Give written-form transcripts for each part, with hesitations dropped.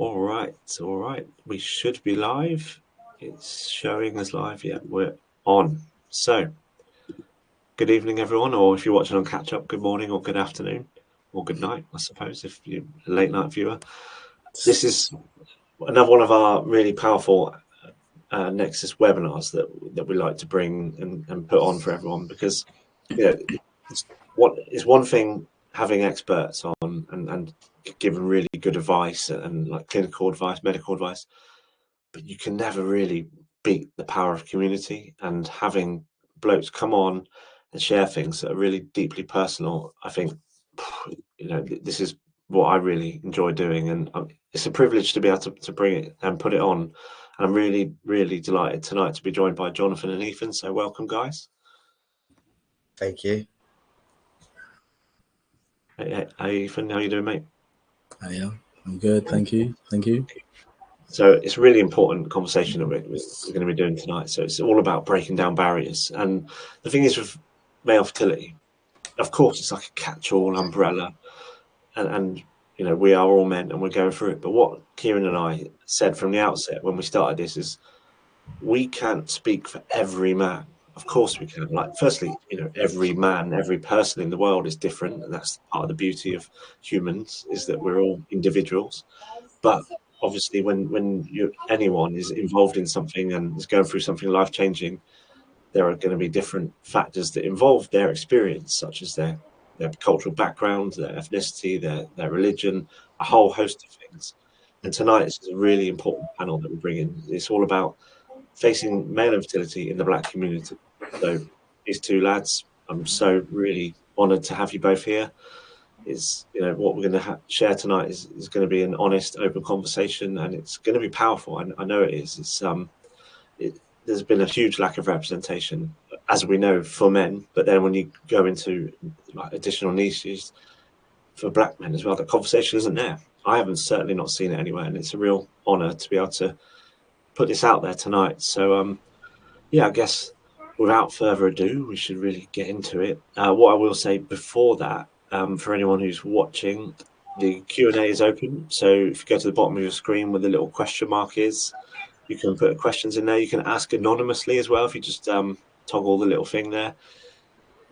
All right. We should be live. It's showing us live. Yeah, we're on. So, good evening, everyone, or if you're watching on catch up, good morning or good afternoon or good night, I suppose, if you're a late night viewer. This is another one of our really powerful Nexus webinars that we like to bring and put on for everyone because, you know, it's one thing having experts on and giving really good advice and like clinical advice, medical advice, but you can never really beat the power of community and having blokes come on and share things that are really deeply personal. I think, this is what I really enjoy doing, and it's a privilege to be able to bring it and put it on. And I'm really, really delighted tonight to be joined by Jonathan and Ethan. So welcome, guys. Thank you. Hey, Ethan, how you doing, mate? Yeah, I'm good. Thank you. Thank you. So it's a really important conversation that we're going to be doing tonight. So it's all about breaking down barriers. And the thing is with male fertility, of course, it's like a catch-all umbrella. And we are all men and we're going through it. But what Kieran and I said from the outset when we started this is we can't speak for every man. Of course we can. Like, firstly, every man, every person in the world is different. And that's part of the beauty of humans, is that we're all individuals. But obviously when anyone is involved in something and is going through something life-changing, there are going to be different factors that involve their experience, such as their cultural background, their ethnicity, their religion, a whole host of things. And tonight is a really important panel that we bring in. It's all about facing male infertility in the Black community. So these two lads, I'm so really honoured to have you both here. Is what we're going to share tonight is going to be an honest, open conversation, and it's going to be powerful. I know it is. There's been a huge lack of representation, as we know, for men. But then when you go into like additional niches for Black men as well, the conversation isn't there. I haven't certainly not seen it anywhere, and it's a real honour to be able to put this out there tonight. So I guess without further ado, we should really get into it. What I will say before that, for anyone who's watching, the Q&A is open. So if you go to the bottom of your screen where the little question mark is, you can put questions in there. You can ask anonymously as well if you just toggle the little thing there.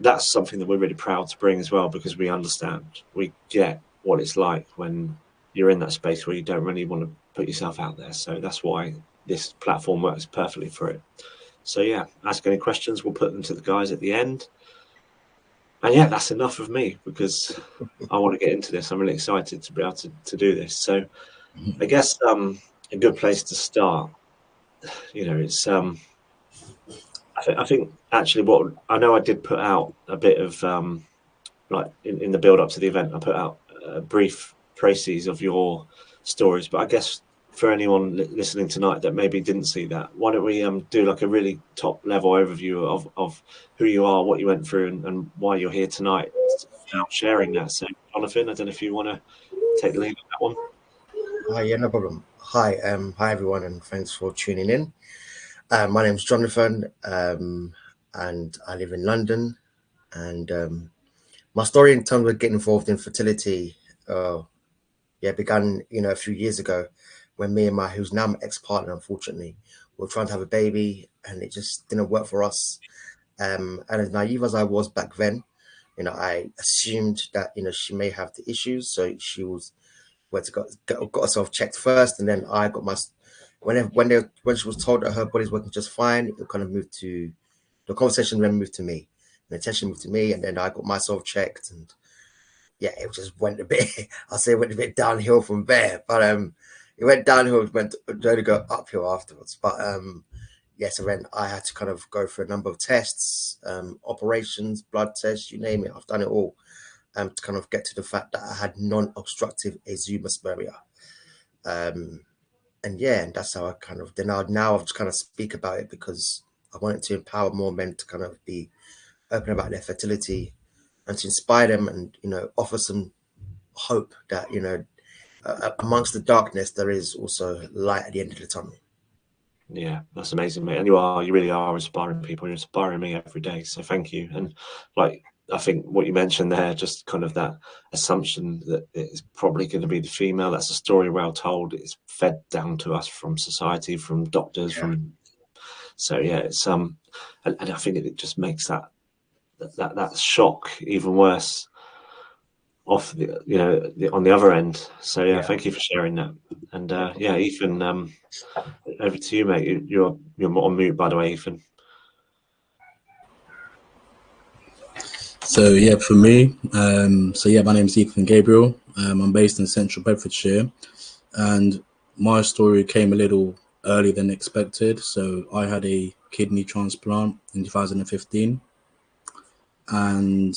That's something that we're really proud to bring as well, because we understand, we get what it's like when you're in that space where you don't really want to put yourself out there. So that's why this platform works perfectly for it. So yeah, ask any questions. We'll put them to the guys at the end. And yeah, that's enough of me, because I want to get into this. I'm really excited to be able to do this. So I guess a good place to start, it's I think actually what I know, I did put out a bit of like in the build up to the event, I put out brief traces of your stories. But I guess for anyone listening tonight that maybe didn't see that, why don't we do like a really top level overview of who you are, what you went through, and why you're here tonight, sharing that. So Jonathan, I don't know if you want to take the lead on that one. Hi, yeah, no problem. Hi, hi everyone, and thanks for tuning in. My name is Jonathan, and I live in London. And my story in terms of getting involved in fertility, began a few years ago when me and who's now my ex-partner, unfortunately, we were trying to have a baby, and it just didn't work for us. And as naive as I was back then, I assumed that she may have the issues, so she went to got herself checked first, and then I got my when she was told that her body's working just fine, it kind of moved to the conversation, then moved to me, and the attention moved to me, and then I got myself checked, and yeah, it just went a bit. I'll say it went a bit downhill from there, but it went downhill, went to go uphill afterwards. But so then I had to kind of go through a number of tests, operations, blood tests, you name it. I've done it all. To kind of get to the fact that I had non-obstructive azoospermia. And that's how I kind of, now I've just kind of speak about it, because I wanted to empower more men to kind of be open about their fertility and to inspire them, and, offer some hope that, amongst the darkness, there is also light at the end of the tunnel. Yeah, that's amazing, mate. And you really are inspiring people. You're inspiring me every day. So thank you. And like I think what you mentioned there, just kind of that assumption that it's probably going to be the female. That's a story well told. It's fed down to us from society, from doctors, from. So yeah, it's and I think it just makes that shock even worse off the, you know, on the other end. So yeah, thank you for sharing that. And yeah, Ethan, over to you, mate. You're on mute, by the way, Ethan. So yeah, for me, so yeah, my name is Ethan Gabriel. I'm based in Central Bedfordshire, and my story came a little earlier than expected. So I had a kidney transplant in 2015, and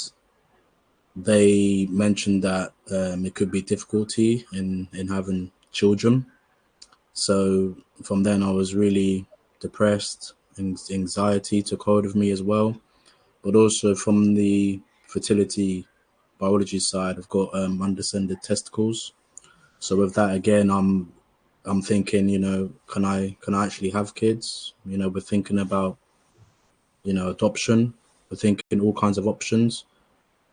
they mentioned that it could be difficulty in having children. So from then I was really depressed, and anxiety took hold of me as well. But also from the fertility biology side, I've got undescended testicles. So with that again, I'm thinking, you know, can I actually have kids? You know, we're thinking about, you know, adoption. We're thinking all kinds of options.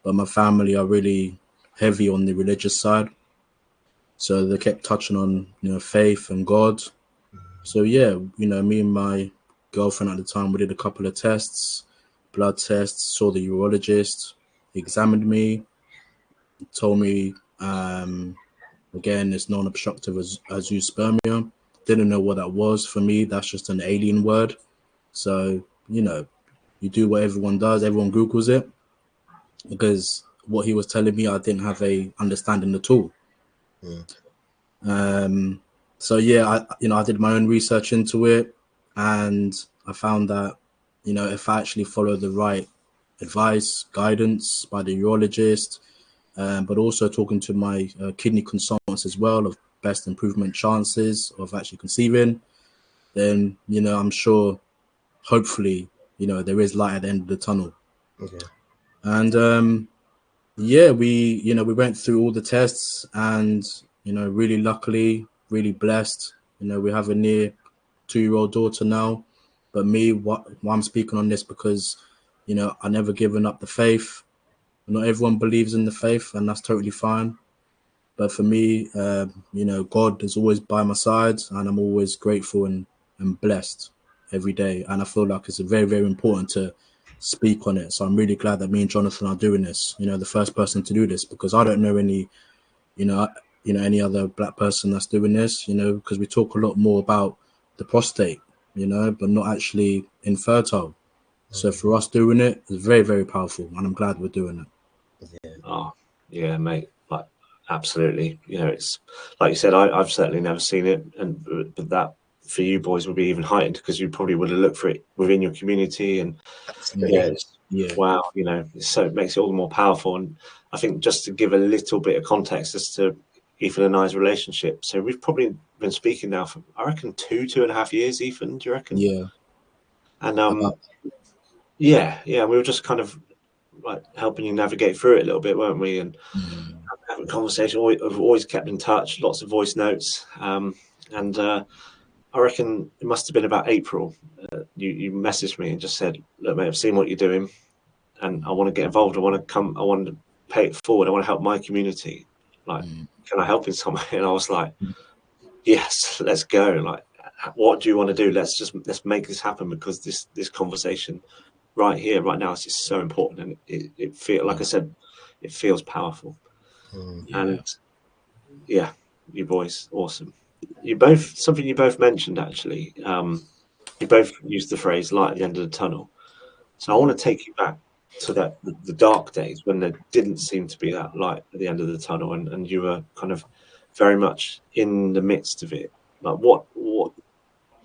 But my family are really heavy on the religious side. So they kept touching on, you know, faith and God. So yeah, you know, me and my girlfriend at the time, we did a couple of tests, blood tests, saw the urologist, he examined me, told me, again, it's non-obstructive azoospermia. Didn't know what that was. For me, that's just an alien word. So, you know, you do what everyone does. Everyone Googles it, because what he was telling me, I didn't have a understanding at all. So yeah, I did my own research into it, and I found that, you know, if I actually follow the right advice, guidance by the urologist, but also talking to my kidney consultants as well of best improvement chances of actually conceiving, then, you know, I'm sure, hopefully, you know, there is light at the end of the tunnel. Okay. And yeah, we went through all the tests, and, you know, really luckily, really blessed. You know, we have a near 2-year-old daughter now. But me, why I'm speaking on this, because, you know, I never given up the faith. Not everyone believes in the faith, and that's totally fine. But for me, you know, God is always by my side, and I'm always grateful and blessed every day. And I feel like it's very, very important to speak on it. So I'm really glad that me and Jonathan are doing this. You know, the first person to do this, because I don't know any, you know, any other black person that's doing this. You know, because we talk a lot more about the prostate, you know, but not actually infertile. So for us doing it is very, very powerful, and I'm glad we're doing it. Yeah. Oh, yeah, mate. Like, absolutely. You know, it's like you said. I've certainly never seen it, and but that for you boys would be even heightened, because you probably would have looked for it within your community. And yeah, it's, Yeah. wow. You know, so it makes it all the more powerful. And I think just to give a little bit of context as to Ethan and I's relationship. So we've probably been speaking now for, I reckon, 2.5 years. Ethan, do you reckon? Yeah. And yeah, we were just kind of like helping you navigate through it a little bit, weren't we? And having a conversation. We've always kept in touch, lots of voice notes. And I reckon it must have been about April. You messaged me and just said, "Look, mate, I've seen what you're doing, and I want to get involved. I want to come. I want to pay it forward. I want to help my community. Like, can I help in some way?" And I was like, "Yes, let's go. Like, what do you want to do? Let's make this happen, because this conversation right here, right now, is just so important, and it feels, like I said, it feels powerful." And yeah, you boys, awesome. You both, something you both mentioned actually. You both used the phrase "light at the end of the tunnel." So I want to take you back to the dark days when there didn't seem to be that light at the end of the tunnel, and you were kind of very much in the midst of it. Like, what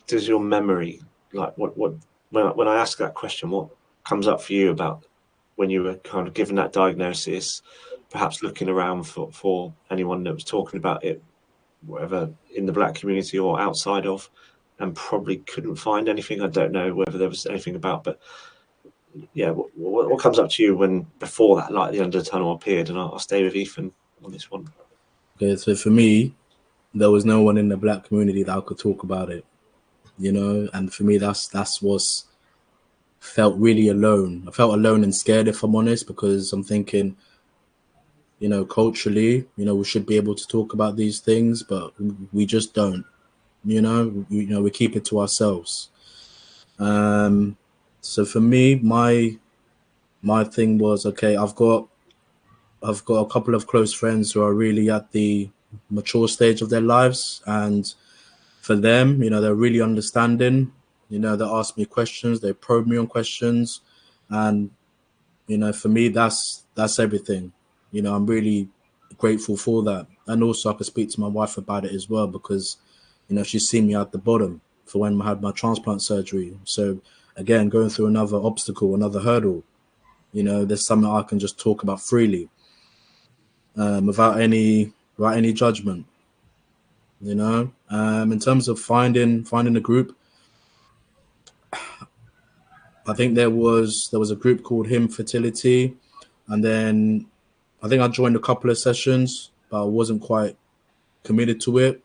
does your memory, like, what when I ask that question, what comes up for you about when you were kind of given that diagnosis, perhaps looking around for anyone that was talking about it, whatever, in the black community or outside of, and probably couldn't find anything? I don't know whether there was anything about, but yeah, what comes up to you when before that light at the end of the tunnel appeared? And I'll stay with Ethan on this one. Okay, so for me, there was no one in the black community that I could talk about it, you know, and for me, that's what's felt really alone. I felt alone and scared, if I'm honest, because I'm thinking, culturally, we should be able to talk about these things, but we just don't. We keep it to ourselves. So for me, my thing was, okay, I've got a couple of close friends who are really at the mature stage of their lives, and for them, they're really understanding. They ask me questions, they probe me on questions, and for me, that's everything. I'm really grateful for that, and also I could speak to my wife about it as well, because she's seen me at the bottom for when I had my transplant surgery. So again, going through another obstacle, another hurdle, there's something I can just talk about freely, without any judgment. In terms of finding a group, I think there was a group called Fertility, and then I think I joined a couple of sessions, but I wasn't quite committed to it.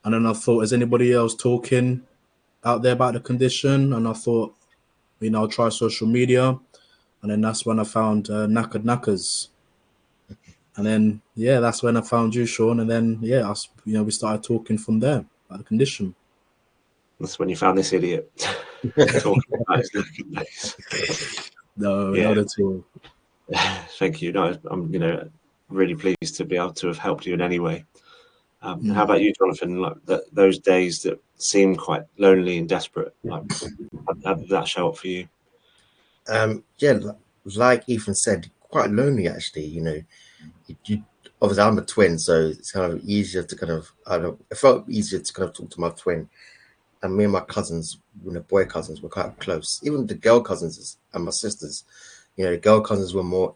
And then I thought, is anybody else talking out there about the condition? And I thought, I'll try social media. And then that's when I found Knackered Knackers. And then, that's when I found you, Sean. And then, we started talking from there about the condition. That's when you found this idiot talking about his knackered legs. No, not at all. Thank you. No, I'm, really pleased to be able to have helped you in any way. How about you, Jonathan? Like those days that seem quite lonely and desperate, like how did that show up for you? Like Ethan said, quite lonely actually. You obviously I'm a twin, so it's kind of easier to kind of it felt easier to kind of talk to my twin, and me and my cousins, boy cousins, were quite close. Even the girl cousins and my sisters, the girl cousins were more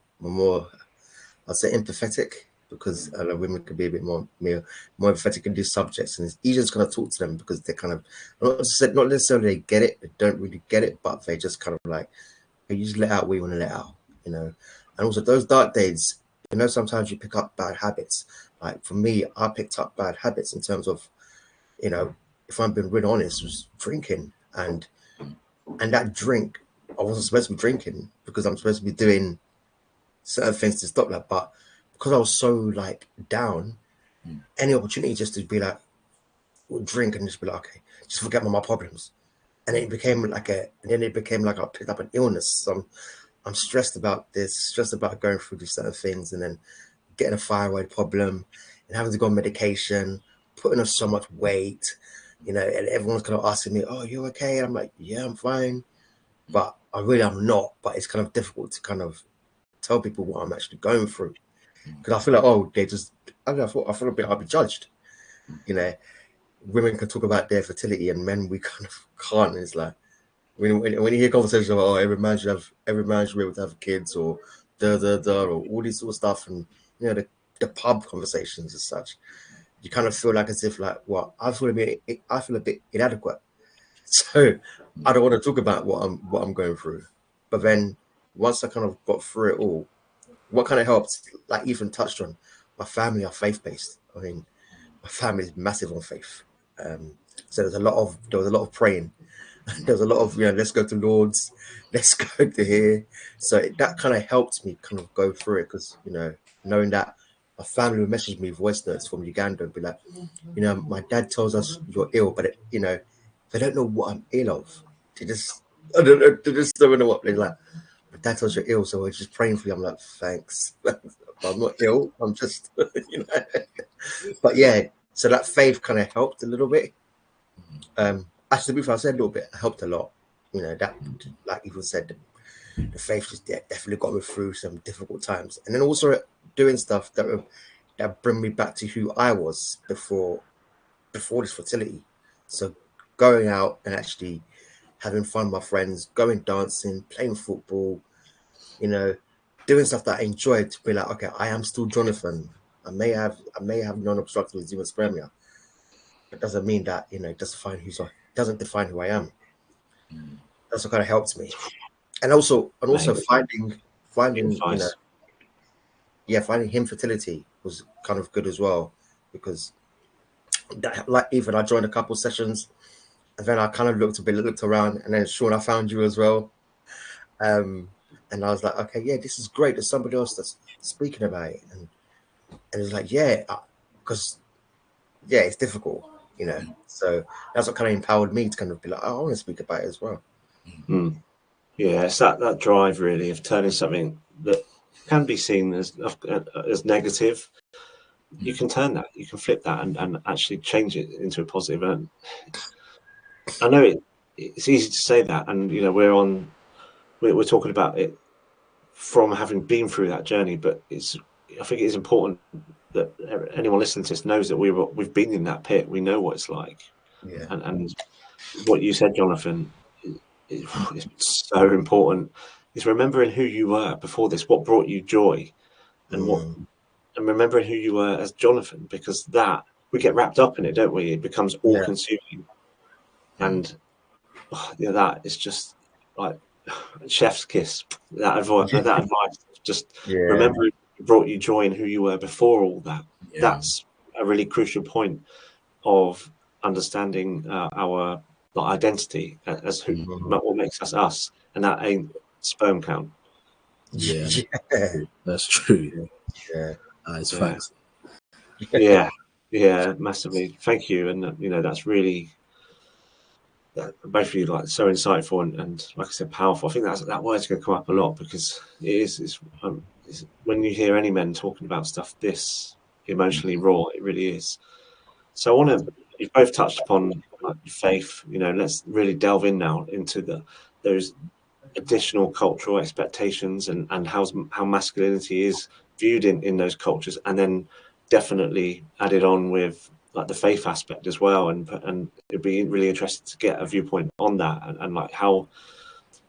I'd say empathetic, because women could be a bit more empathetic in these subjects, and it's easier to kind of talk to them because they kind of not necessarily they get it, they don't really get it, but they just kind of like, you just let out what you want to let out, And also those dark days, sometimes you pick up bad habits. Like for me, I picked up bad habits in terms of, if I'm being really honest, was drinking, and that drink, I wasn't supposed to be drinking because I'm supposed to be doing certain things to stop that, but because I was so like down, any opportunity just to be like, drink and just be like, okay, just forget about my problems. And it became like I picked up an illness. So I'm stressed about this, stressed about going through these certain things, and then getting a thyroid problem and having to go on medication, putting on so much weight, and everyone's kind of asking me, oh, you okay? And I'm like, yeah, I'm fine. But I really am not. But it's kind of difficult to kind of tell people what I'm actually going through. Because I feel like, oh, they just, I don't know, I feel a bit, I'll be judged. Women can talk about their fertility and men, we kind of can't. And it's like, when you hear conversations about, oh, every man should be able to have kids, or or all this sort of stuff, and the pub conversations as such, you kind of feel like as if like, well, I feel a bit inadequate, so I don't want to talk about what I'm going through. But then once I kind of got through it all, what kind of helped, like Ethan touched on, my family are faith based. I mean, my family is massive on faith. So there was a lot of praying. There was a lot of, let's go to Lord's, let's go to here. So that kind of helped me kind of go through it, because, knowing that my family would message me voice notes from Uganda and be like, my dad tells us you're ill, but they don't know what I'm ill of. They just don't know what they're like. My dad tells you're ill, so we're just praying for you. I'm like, thanks. I'm not ill. I'm just, But yeah, so that faith kind of helped a little bit. Actually, before I said a little bit, helped a lot. That, like Ethan said, the faith just definitely got me through some difficult times, and then also doing stuff that bring me back to who I was before this fertility. So going out and actually having fun with my friends, going dancing, playing football, doing stuff that I enjoyed, to be like, okay, I am still Jonathan. I may have non-obstructive xerospermia. It doesn't mean that it doesn't define who I am. That's what kind of helped me, and also finding Advice. finding Infertility was kind of good as well, because that, like, even I joined a couple sessions, And then I kind of looked around, and then Sean, I found you as well. And I was like, okay, yeah, this is great. There's somebody else that's speaking about it, and it was like, yeah, because yeah, it's difficult, you know. So that's what kind of empowered me to kind of be like, oh, I want to speak about it as well. Yeah, it's that drive really of turning something that can be seen as negative. You can turn that, you can flip that, and actually change it into a positive. And I know it's easy to say that, and you know we're talking about it from having been through that journey, but I think it is important that anyone listening to this knows that we've been in that pit. We know what it's like, Yeah. and what you said, Jonathan, is so important. Is remembering who you were before this, what brought you joy, and remembering who you were as Jonathan, because that we get wrapped up in it, don't we? It becomes all consuming, and yeah, that is just like chef's kiss. That advice, just remember it brought you joy in who you were before all that. Yeah. That's a really crucial point of understanding our identity as what makes us us, and that ain't sperm count. Yeah, Yeah. that's true. Yeah. It's Yeah. facts. Yeah, massively. Thank you, and you know that's really both of you like so insightful and like I said, powerful. I think that word's going to come up a lot because it's when you hear any men talking about stuff this emotionally raw, it really is. So I want to. You've both touched upon like, faith. You know, let's really delve in now into those additional cultural expectations and how masculinity is viewed in those cultures, and then definitely added on with like the faith aspect as well. And it'd be really interesting to get a viewpoint on that and like how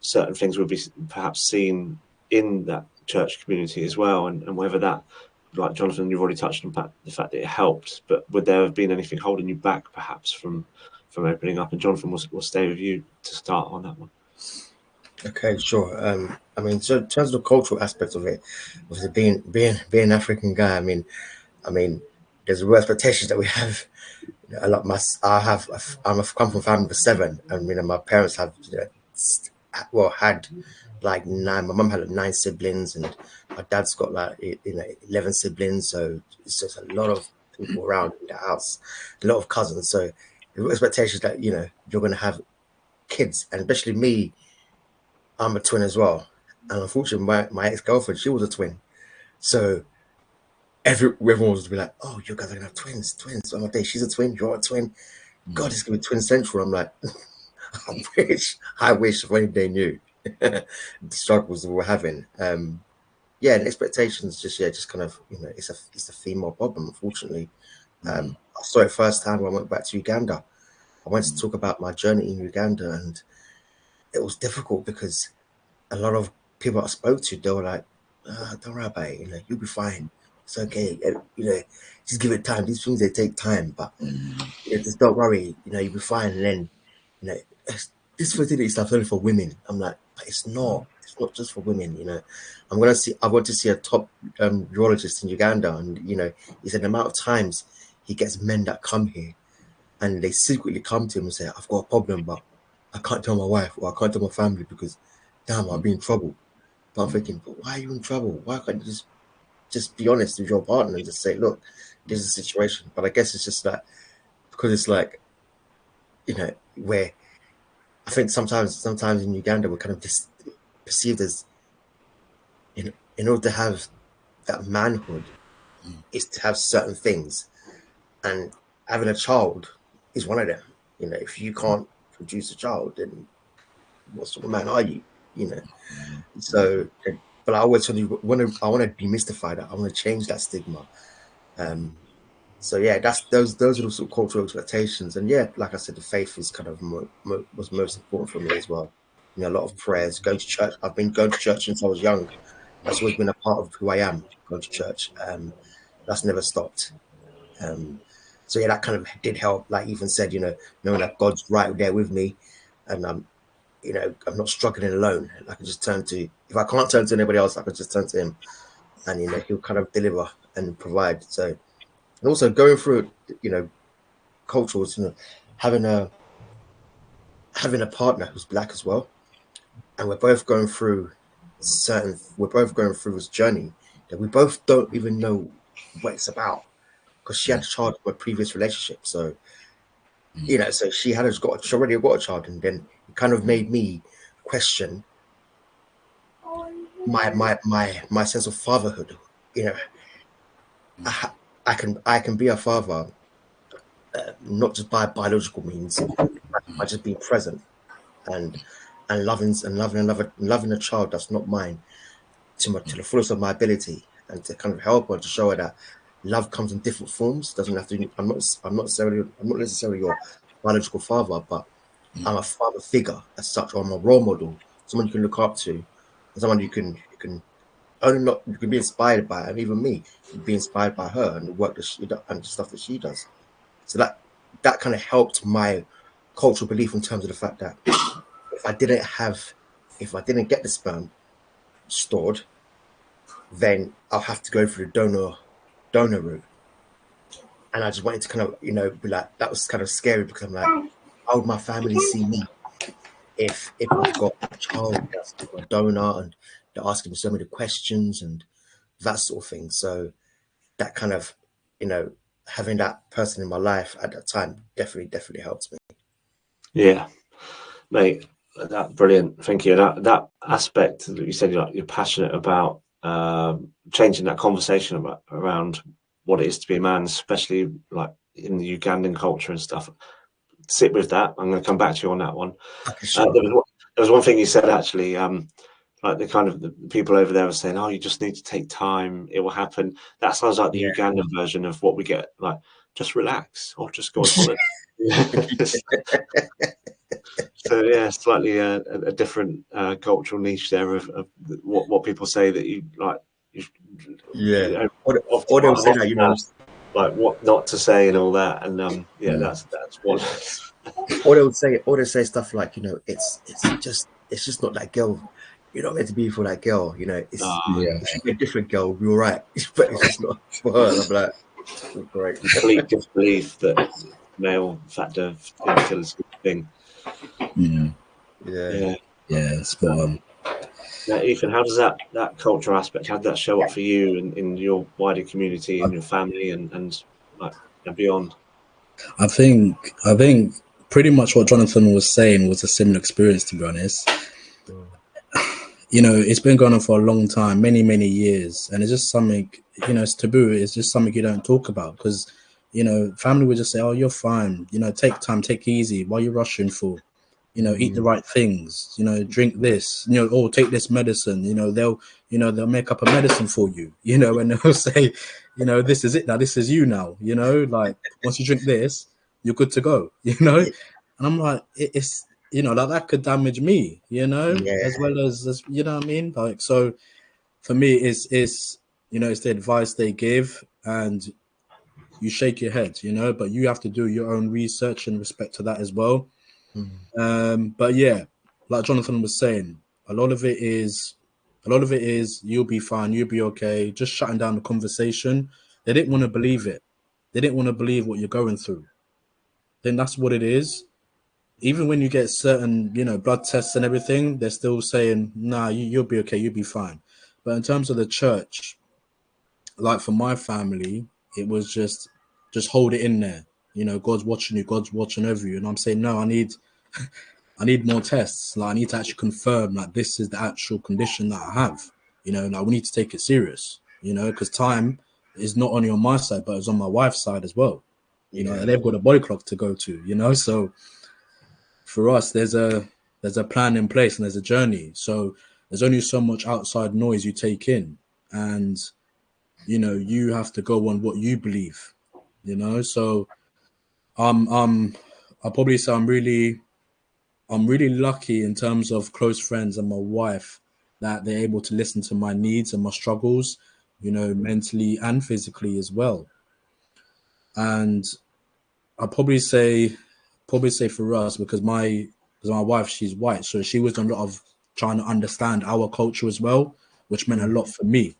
certain things would be perhaps seen in that church community as well, and whether that, like Jonathan, you've already touched on the fact that it helped, but would there have been anything holding you back perhaps from opening up? And Jonathan, we'll stay with you to start on that one. Okay, sure. I mean, so in terms of the cultural aspect of it, obviously being an African guy, I mean, there's real expectations that we have. A lot. I've come from a family of seven, and you know, my parents have, had like nine. My mum had like 9 siblings, and my dad's got like 11 siblings. So it's just a lot of people around in the house, a lot of cousins. So the expectations that you're going to have kids, and especially me. I'm a twin as well, and unfortunately, my ex girlfriend, she was a twin. So everyone was be like, "Oh, you guys are gonna have twins, twins." So I'm like, "She's a twin, you're a twin. God, it's gonna be twin central." I'm like, I wish if only they knew the struggles that we're having. Yeah, and expectations just kind of it's a female problem, unfortunately. I saw it firsthand when I went back to Uganda. I went to talk about my journey in Uganda, and it was difficult because a lot of people I spoke to, they were like, "Don't worry about it. You'll be fine. It's okay. Just give it time. These things they take time, but just don't worry. You'll be fine." And then, you know, this fertility stuff only for women. I'm like, but it's not. It's not just for women. I want to see a top urologist in Uganda, and he said the amount of times he gets men that come here, and they secretly come to him and say, "I've got a problem, but I can't tell my wife or I can't tell my family because, damn, I'll be in trouble." But I'm thinking, but why are you in trouble? Why can't you just be honest with your partner and just say, "Look, this is the situation." But I guess it's just that because it's like, where I think sometimes in Uganda we're kind of just perceived as, in order to have that manhood is to have certain things, and having a child is one of them. If you can't produce a child, then what sort of man are you? So, but I always I want to demystify that. I want to change that stigma. So yeah, those are the sort of cultural expectations, and yeah, like I said, the faith is kind of was most important for me as well. A lot of prayers, going to church. I've been going to church since I was young. That's always been a part of who I am. Going to church. That's never stopped. So yeah, that kind of did help. Like Ethan said, knowing that God's right there with me, and I'm not struggling alone. I can just turn to, if I can't turn to anybody else, I can just turn to him, and he'll kind of deliver and provide. So, and also going through cultures, having a having a partner who's black as well, and we're both going through this journey that we both don't even know what it's about, because she had a child from a previous relationship. So so she already got a child, and then it kind of made me question my sense of fatherhood. You know, I, I can be a father, not just by biological means, by just being present and loving a child that's not mine to the fullest of my ability, and to kind of help her, to show her that love comes in different forms. Doesn't have to. I'm not necessarily your biological father, but I'm a father figure as such, or I'm a role model, someone you can look up to, someone you can only not you can be inspired by, and even me, be inspired by her and the work that she does and the stuff that she does. So that kind of helped my cultural belief, in terms of the fact that if I didn't have, if I didn't get the sperm stored, then I'll have to go through the donor route. And I just wanted to kind of, be like, that was kind of scary, because I'm like, how would my family see me if I've got a child that's a donor, and they're asking me so many questions and that sort of thing. So that kind of, having that person in my life at that time definitely helped me. Yeah, mate, that brilliant. Thank you. That aspect that you said, you're passionate about, changing that conversation around what it is to be a man, especially like in the Ugandan culture and stuff. Sit with that. I'm going to come back to you on that one. Okay, sure. There was one thing you said actually. Like the people over there were saying, "Oh, you just need to take time; it will happen." That sounds like the Yeah. Ugandan version of what we get. Like, just relax or just go on holiday. So yeah, slightly a different cultural niche there of what people say that you like. You, Yeah. often, Or they'll I'm say often that, asked like what not to say and all that, and yeah, Mm. that's one. or they'll say stuff like, it's just not that girl. You're not meant to be for that girl. Yeah. It should be a different girl. We'll be all right, but it's just not for her. And I'm like, great. Complete disbelief that male factor infertility thing. Mm. Yeah. Yeah. Yeah, spot on. Now, Ethan, how does that cultural aspect, how did that show up for you in your wider community and your family and like and beyond? I think pretty much what Jonathan was saying was a similar experience, to be honest. Mm. It's been going on for a long time, many, many years. And it's just something, it's taboo. It's just something you don't talk about, because, family would just say, oh, you're fine. Take time, take it easy. What are you rushing for? Eat the right things, drink this, or take this medicine, they'll make up a medicine for you, and they'll say, this is it now, this is you now, like once you drink this, you're good to go, and I'm like, it's, like that could damage me, Yeah. as well as, what I mean? Like, so for me, it's it's the advice they give, and you shake your head, but you have to do your own research in respect to that as well. Mm. But yeah, like Jonathan was saying, a lot of it is you'll be fine, you'll be okay. Just shutting down the conversation. They didn't want to believe it. They didn't want to believe what you're going through. Then that's what it is. Even when you get certain, blood tests and everything, they're still saying, "Nah, you'll be okay, you'll be fine." But in terms of the church, like for my family, it was just hold it in there. God's watching you, God's watching over you, and I'm saying, no, I need more tests. Like I need to actually confirm like this is the actual condition that I have. Like we need to take it serious. Because time is not only on my side, but it's on my wife's side as well. Yeah. And they've got a body clock to go to. So for us, there's a plan in place and there's a journey. So there's only so much outside noise you take in, and you have to go on what you believe. So I'll probably say I'm really lucky in terms of close friends and my wife, that they're able to listen to my needs and my struggles, mentally and physically as well. And I'll probably say for us, because my wife, she's white, so she was doing a lot of trying to understand our culture as well, which meant a Mm. lot for me.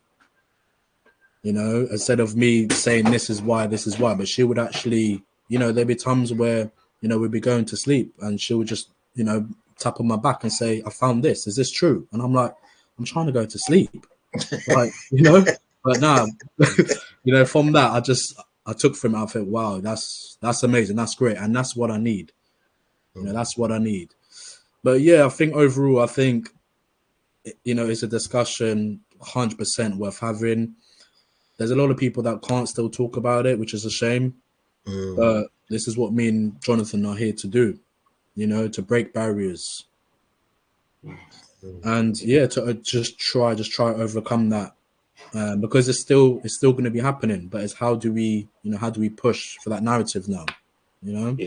Instead of me saying this is why, but she would actually, there'd be times where we'd be going to sleep and she would just you know, tap on my back and say, I found this. Is this true? And I'm like, I'm trying to go to sleep. Like, you know, but now, you know, from that, I took from it, I thought, wow, that's amazing. That's great. And that's what I need. You know, that's what I need. But yeah, I think overall, I think, you know, it's a discussion 100% worth having. There's a lot of people that can't still talk about it, which is a shame. But this is what me and Jonathan are here to do, you know, to break barriers. And yeah, to just try to overcome that. Because it's still going to be happening, but it's how do we push for that narrative now, you know?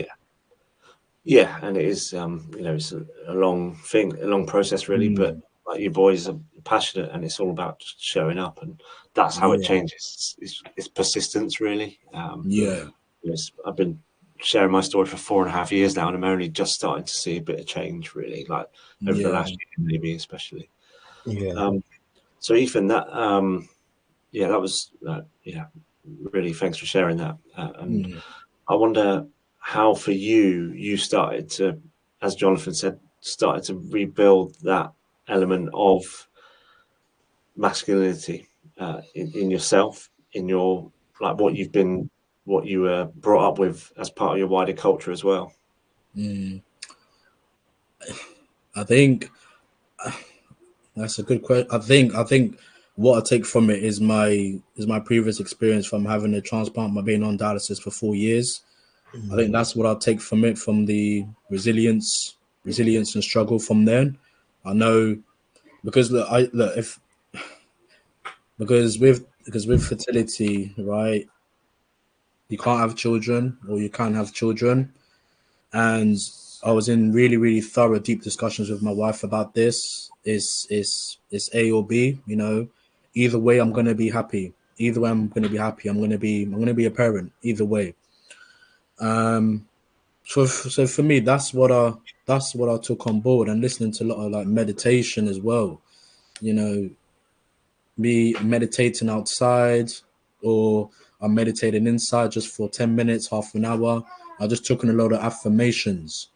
Yeah, and it is, you know, it's a long thing, a long process, really. But like, you boys are passionate, and it's all about just showing up, and that's how it changes. It's persistence, really. Yeah, I've been sharing my story for 4.5 years now, and I'm only just starting to see a bit of change, really, like over the last year, maybe especially. So Ethan, that that was really thanks for sharing that, and I wonder how for you started to, as Jonathan said, started to rebuild that element of masculinity in yourself, in your, like, what you were brought up with as part of your wider culture as well. I think that's a good question. I think what I take from it is my previous experience from having a transplant, by being on dialysis for 4 years. I think that's what I'll take from it, from the resilience and struggle from then. I know, because with fertility, right, you can't have children, or you can have children. And I was in really, really thorough, deep discussions with my wife about this. It's A or B, you know. Either way, I'm gonna be happy. Either way, I'm gonna be happy. I'm gonna be a parent. Either way. So for me, that's what I took on board, and listening to a lot of like meditation as well. You know, me meditating outside, or I'm meditating inside just for 10 minutes, half an hour. I just took in a lot of affirmations,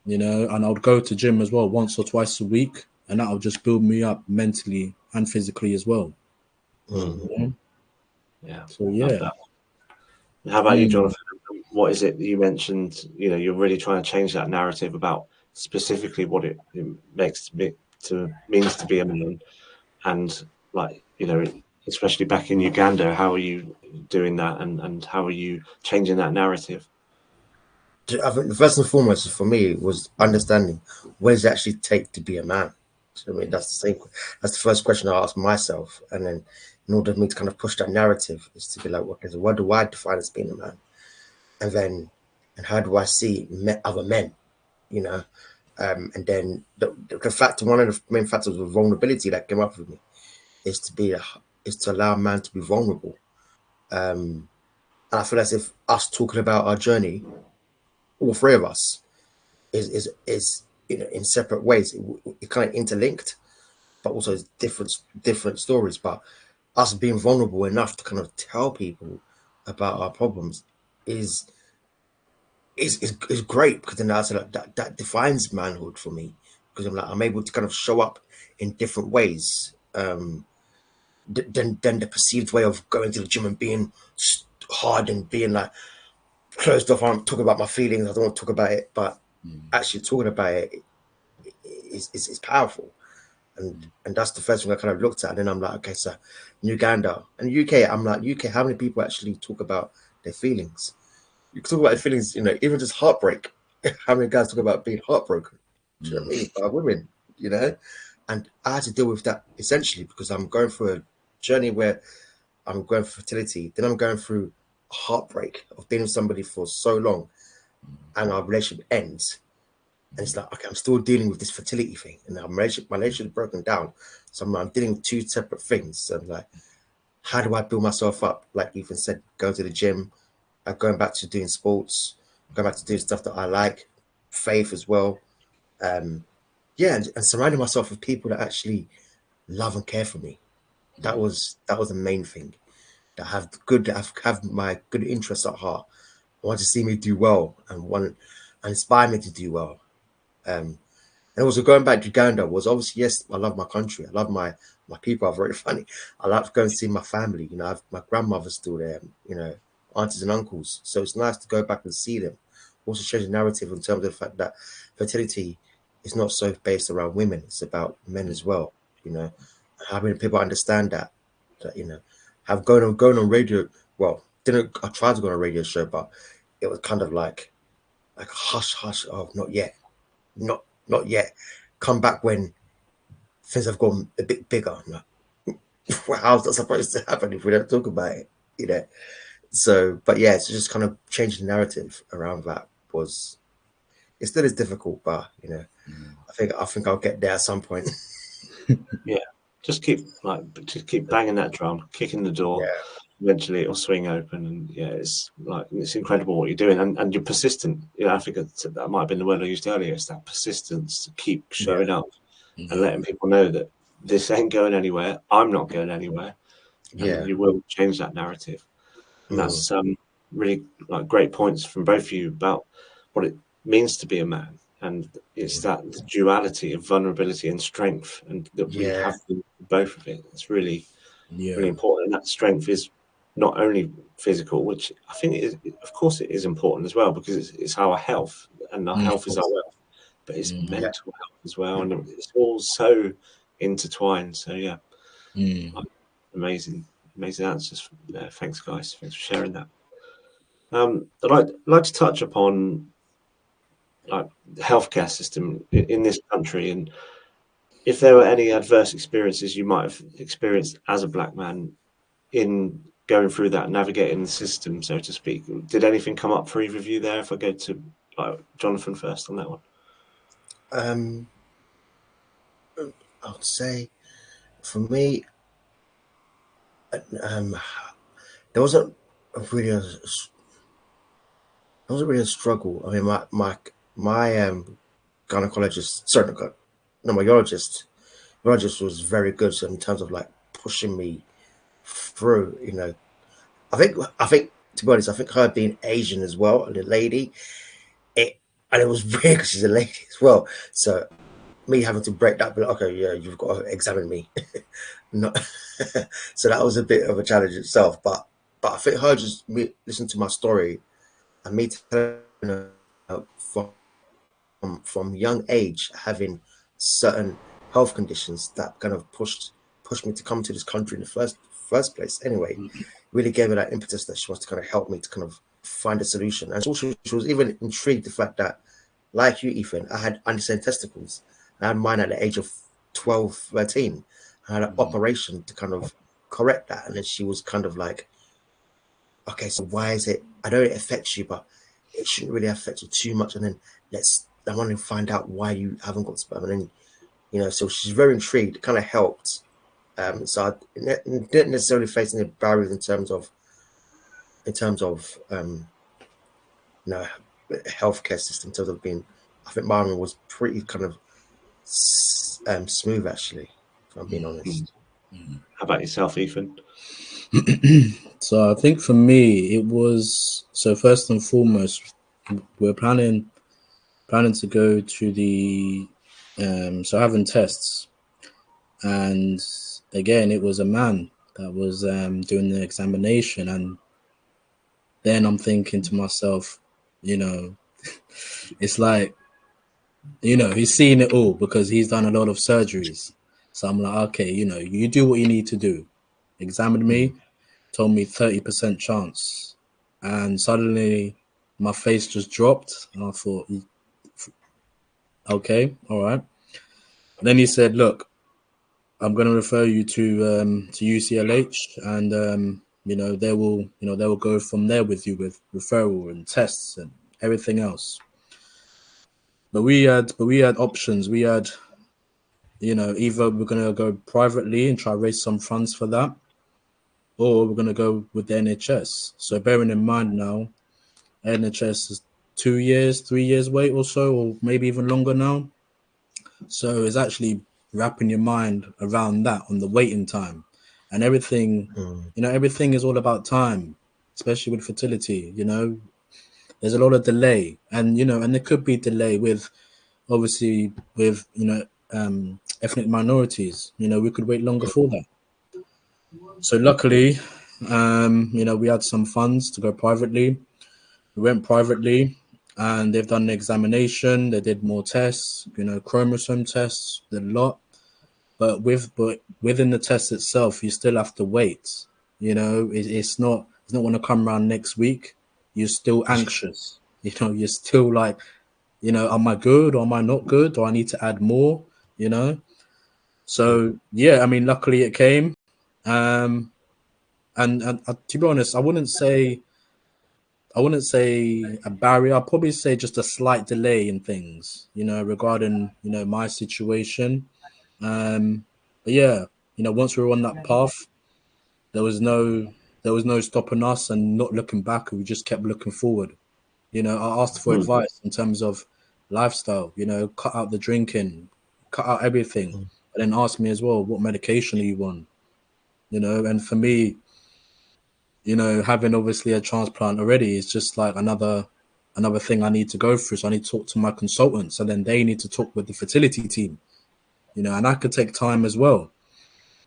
you know, and I would go to gym as well once or twice a week, and that would just build me up mentally and physically as well. You know? Yeah, So love yeah. that. How about you, Jonathan? What is it that you mentioned? You know, you're really trying to change that narrative about specifically what it means to be a man, and, like, you know, especially back in Uganda, how are you doing that, and how are you changing that narrative? I think the first and foremost for me was understanding what does it actually take to be a man. So, I mean, that's the first question I asked myself, and then in order for me to kind of push that narrative is to be like, okay, so what do I define as being a man, and how do I see other men, you know, and then the fact, one of the main factors of vulnerability that came up with me is to allow a man to be vulnerable, and I feel as if us talking about our journey, all three of us, is you know, in separate ways. It kind of interlinked, but also different stories. But us being vulnerable enough to kind of tell people about our problems is is great, because then that defines manhood for me, because I'm able to kind of show up in different ways, than the perceived way of going to the gym and being hard and being like closed off. I'm talking about my feelings. I don't want to talk about it, but actually talking about it is powerful. And that's the first thing I kind of looked at. And then I'm like, okay, so in Uganda and UK, I'm like, UK, how many people actually talk about their feelings? You can talk about their feelings, you know, even just heartbreak. How many guys talk about being heartbroken? Do you know what I mean? By women, you know? And I had to deal with that essentially because I'm going through a journey where I'm going for fertility, then I'm going through a heartbreak of being with somebody for so long, and our relationship ends. And it's like, okay, I'm still dealing with this fertility thing, and my relationship is broken down. So I'm dealing with two separate things. So I'm like, how do I build myself up? Like Ethan said, going to the gym, going back to doing sports, going back to doing stuff that I like, faith as well. And surrounding myself with people that actually love and care for me. That was the main thing. That have my good interests at heart. Want to see me do well, and inspire me to do well. And also going back to Uganda was obviously, yes, I love my country. I love my people are very funny. I love going to see my family. You know, my grandmother's still there, you know, aunties and uncles. So it's nice to go back and see them. Also change the narrative in terms of the fact that fertility is not so based around women, it's about men as well. You know, having people understand that, you know, have going on radio, well, didn't I tried to go on a radio show, but it was kind of like hush hush, oh not yet. Not yet. Come back when things have gone a bit bigger. I'm like, well, how's that supposed to happen if we don't talk about it? You know. So, but yeah, so just kind of changing the narrative around that was it still is difficult, but you know, I think I'll get there at some point. Yeah, just keep banging that drum, kicking the door. Yeah, Eventually, it'll swing open, and yeah, it's incredible what you're doing, and you're persistent. You know, I think that might have been the word I used earlier. It's that persistence to keep yeah, showing up and letting people know that this ain't going anywhere. I'm not going anywhere, and yeah. you will change that narrative. And Mm, that's really like great points from both of you about what it means to be a man, and it's that the duality of vulnerability and strength, and that we yeah, have both of it. It's really Yeah. really important, and that strength is not only physical, which I think is, of course, it is important as well, because it's our health, and our health is our wealth, but it's yeah. mental health as well, and it's all so intertwined. So yeah, like, amazing answers. Thanks, guys. Thanks for sharing that. I'd like to touch upon like the healthcare system in this country, and if there were any adverse experiences you might have experienced as a black man in going through that, navigating the system, so to speak. Did anything come up for either of you there? If I go to Jonathan first on that one. Um, I would say for me, um, there wasn't really a, there wasn't really a struggle. I mean, my gynecologist, sorry, no, my urologist was very good in terms of like pushing me through. You know, I think to be honest, I think her being Asian as well and a lady, it and it was weird because she's a lady as well. So me having to break that, but okay, yeah, you've got to examine me. Not, so that was a bit of a challenge itself. But I think her just me listen to my story and me telling her from young age having certain health conditions that kind of pushed me to come to this country in the first place. Anyway, really gave her that impetus that she wants to kind of help me to kind of find a solution. And also, she was even intrigued the fact that, like you, Ethan, I had understand testicles. I had mine at the age of 12, 13. I had an operation to kind of correct that. And then she was kind of like, okay, so why is it? I know it affects you, but it shouldn't really affect you too much. And then I want to find out why you haven't got sperm. And then, you know, so she's very intrigued. It kind of helped. So I didn't necessarily face any barriers in terms of you know, healthcare system. In terms of being, I think mine was pretty kind of smooth actually, if I'm being honest. How about yourself, Ethan? So I think for me it was, so first and foremost we're planning to go to the so having tests, and again it was a man that was doing the examination, and then I'm thinking to myself, you know, it's like, you know, he's seen it all because he's done a lot of surgeries. So I'm like, okay, you know, you do what you need to do. Examined me, told me 30% chance. And suddenly my face just dropped. And I thought, okay, all right. Then he said, look, I'm going to refer you to UCLH, and they will go from there with you with referral and tests and everything else. But we had options. We had, you know, either we're going to go privately and try to raise some funds for that, or we're going to go with the NHS. So bearing in mind now, NHS is 2 years, 3 years wait or so, or maybe even longer now. So it's actually wrapping your mind around that on the waiting time and everything. You know, everything is all about time, especially with fertility. You know, there's a lot of delay, and you know, and there could be delay with obviously with ethnic minorities, we could wait longer for that. So luckily, we had some funds to go privately. We went privately, and they've done an examination. They did more tests, chromosome tests, the lot. But within the test itself, you still have to wait. It's not going to come around next week. You're still anxious. You're still like, am I good or am I not good? Do I need to add more? So yeah, I mean, luckily it came. And to be honest, I wouldn't say a barrier. I'd probably say just a slight delay in things, regarding my situation. But yeah, once we were on that path, there was no stopping us and not looking back. We just kept looking forward. I asked for advice in terms of lifestyle. Cut out the drinking, cut out everything, and then ask me as well, what medication are you on? And for me, having obviously a transplant already is just like another thing I need to go through. So I need to talk to my consultants, and then they need to talk with the fertility team. And that could take time as well.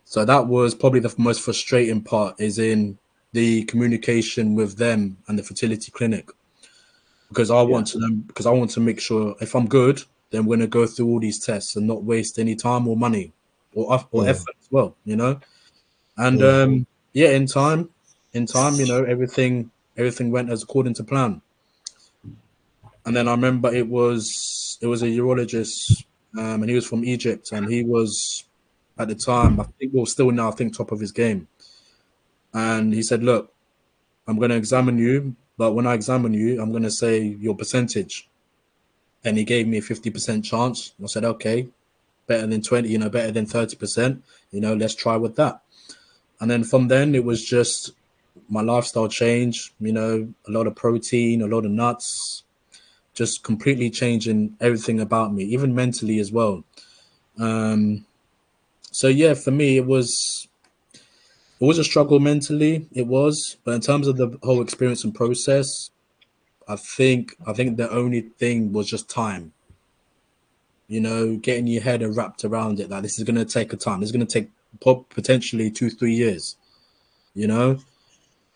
So that was probably the most frustrating part, is in the communication with them and the fertility clinic, because I want to make sure if I'm good, then we're going to go through all these tests and not waste any time or money or effort as well, And yeah, in time, everything went as according to plan. And then I remember it was a urologist, and he was from Egypt, and he was at the time, I think, well, still now, I think, top of his game. And he said, "Look, I'm going to examine you, but when I examine you, I'm going to say your percentage." And he gave me a 50% chance. I said, "Okay, better than 20, better than 30%. Let's try with that." And then from then, it was just my lifestyle change. A lot of protein, a lot of nuts, just completely changing everything about me, even mentally as well. So yeah, for me, it was a struggle mentally. It was, but in terms of the whole experience and process, I think the only thing was just time. Getting your head wrapped around it. That this is going to take a time. This is going to take potentially 2-3 years.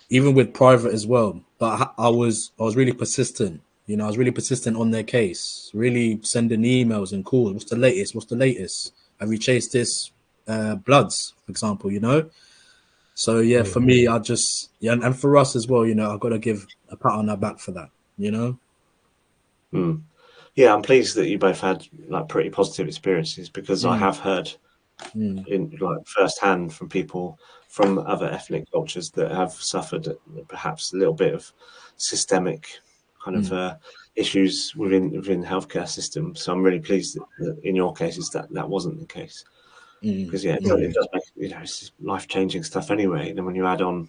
Even with private as well. But I was really persistent. I was really persistent on their case, really sending emails and calls. What's the latest? What's the latest? Have you chased this bloods, for example, So yeah, for me, I just, and for us as well, I've got to give a pat on our back for that, Yeah, I'm pleased that you both had like pretty positive experiences, because I have heard in like firsthand from people from other ethnic cultures that have suffered perhaps a little bit of systemic kind of issues within the healthcare system. So I'm really pleased that in your cases that wasn't the case, because it does make, it's life changing stuff anyway. And then when you add on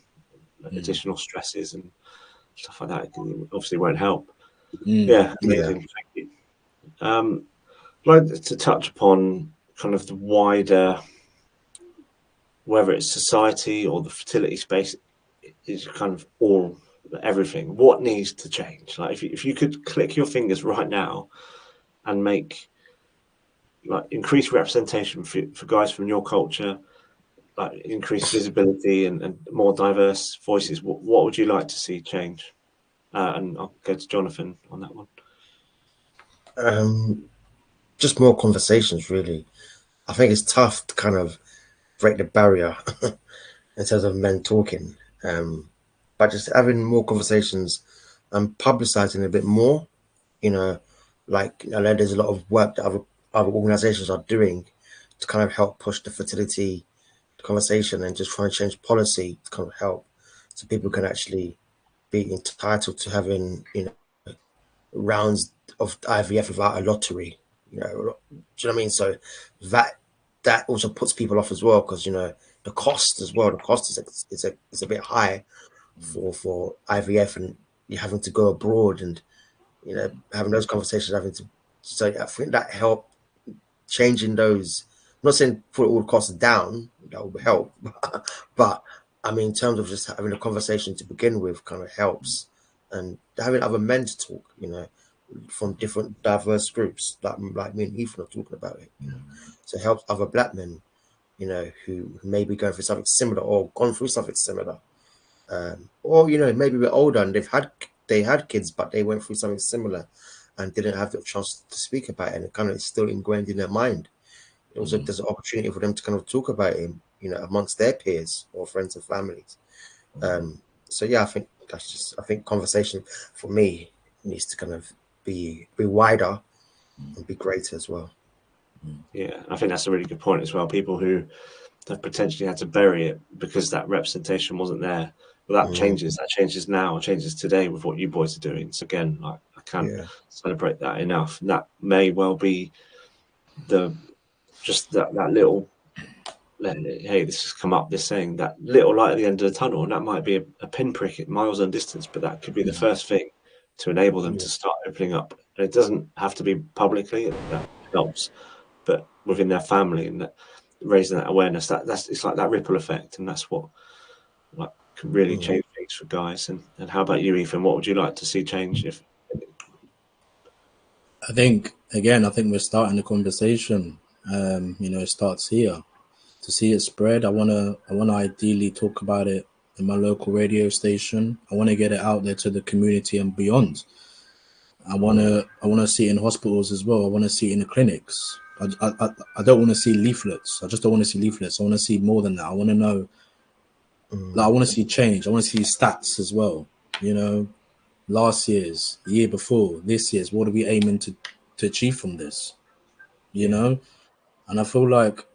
additional stresses and stuff like that, it obviously won't help. Yeah, amazing. Thank you. I'd like to touch upon kind of the wider, whether it's society or the fertility space, is kind of everything. What needs to change? Like if you could click your fingers right now and make like increased representation for guys from your culture, like increased visibility and more diverse voices, what would you like to see change? And I'll go to Jonathan on that one. Just more conversations, really. I think it's tough to kind of break the barrier in terms of men talking, but just having more conversations and publicizing a bit more. Like I know there's a lot of work that other organizations are doing to kind of help push the fertility conversation and just try and change policy to kind of help, so people can actually be entitled to having rounds of IVF without a lottery. Do you know what I mean? So that also puts people off as well, because the cost as well. The cost is a bit high for IVF, and you're having to go abroad and having those conversations, having to. So I think that help changing those. I'm not saying put all the costs down. That will help, but I mean in terms of just having a conversation to begin with, kind of helps, and having other men to talk. from different diverse groups, like me and Ethan are talking about it. So it helps other black men, who may be going through something similar or gone through something similar, or maybe we're older and they had kids, but they went through something similar and didn't have the chance to speak about it, and it kind of is still ingrained in their mind. It also there's an opportunity for them to kind of talk about it, amongst their peers or friends and families. So yeah, I think conversation for me needs to kind of be wider and be greater as well. Yeah, I think that's a really good point as well. People who have potentially had to bury it because that representation wasn't there. But that changes. That changes now. Changes today with what you boys are doing. So again, like, I can't celebrate that enough. And that may well be that little. Hey, this has come up. This saying, that little light at the end of the tunnel, and that might be a pinprick at miles on distance, but that could be the first thing to enable them to start opening up. And it doesn't have to be publicly. That helps, but within their family, and raising that awareness, that's it's like that ripple effect, and that's what can really change things for guys. And how about you, Ethan? What would you like to see change? If I think we're starting the conversation. It starts here. To see it spread, I wanna ideally talk about it in my local radio station. I want to get it out there to the community and beyond. I wanna see it in hospitals as well. I want to see it in the clinics. I don't want to see leaflets. I just don't want to see leaflets. I want to see more than that. I want to know. Like, I want to see change. I want to see stats as well. Last year's, the year before, this year's. What are we aiming to achieve from this? And I feel like